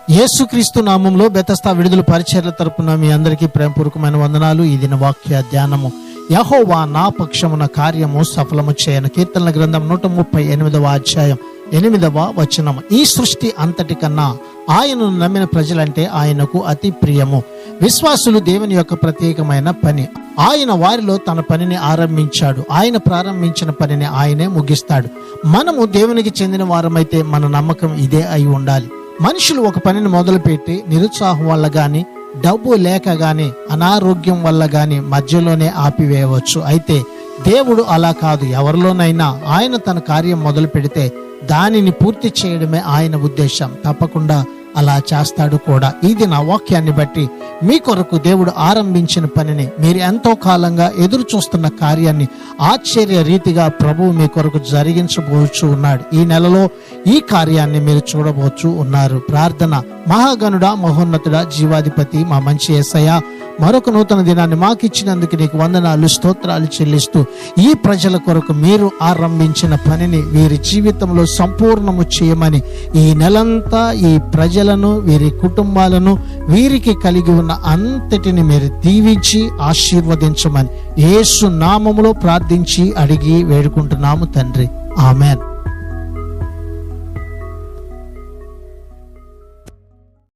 యేసుక్రీస్తు నామంలో బెతస్తా విడుదల పరిచర్ల తరపున మీ అందరికీ ప్రేమపూర్వకమైన వందనాలు. ఈ దిన వాక్య ధ్యానము, యెహోవా నా పక్షమున కార్యము సఫలము చేయను. కీర్తనల గ్రంథం 138వ అధ్యాయం 8వ వచనం. ఈ సృష్టి అంతటి కన్నా ఆయనను నమ్మిన ప్రజలంటే ఆయనకు అతి ప్రియము. విశ్వాసులు దేవుని యొక్క ప్రత్యేకమైన పని. ఆయన వారిలో తన పనిని ఆరంభించాడు. ఆయన ప్రారంభించిన పనిని ఆయనే ముగిస్తాడు. మనము దేవునికి చెందిన వారమైతే మన నమ్మకం ఇదే అయి ఉండాలి. మనుషులు ఒక పనిని మొదలుపెట్టి నిరుత్సాహం వల్ల గాని, డబ్బు లేక గాని, అనారోగ్యం వల్ల గాని మధ్యలోనే ఆపివేయవచ్చు. అయితే దేవుడు అలా కాదు. ఎవరిలోనైనా ఆయన తన కార్యం మొదలు పెడితే దానిని పూర్తి చేయడమే ఆయన ఉద్దేశం. తప్పకుండా అలా చేస్తాడు కూడా. ఇది నా వాక్యాన్ని బట్టి మీ కొరకు దేవుడు ఆరంభించిన పనిని, మీరు ఎంతో కాలంగా ఎదురు చూస్తున్న కార్యాన్ని ఆశ్చర్య రీతిగా ప్రభువు మీ కొరకు జరిగించబోచు ఉన్నాడు. ఈ నెలలో ఈ కార్యాన్ని మీరు చూడబోచు ఉన్నారు. ప్రార్థన. మహాగణుడా, మహోన్నతుడా, జీవాధిపతి, మా మంచి యేసయ్యా, మరొక నూతన దినాన్ని మాకు ఇచ్చినందుకు నీకు వందనాలు, స్తోత్రాలు చెల్లిస్తూ ఈ ప్రజల కొరకు మీరు ఆరంభించిన పనిని వీరి జీవితంలో సంపూర్ణము చేయమని, ఈ నెలంతా ఈ ప్రజలను, వీరి కుటుంబాలను, వీరికి కలిగి ఉన్న అంతటిని మీరు దీవించి ఆశీర్వదించమని యేసు నామములో ప్రార్థించి అడిగి వేడుకుంటున్నాము తండ్రి. ఆమెన్.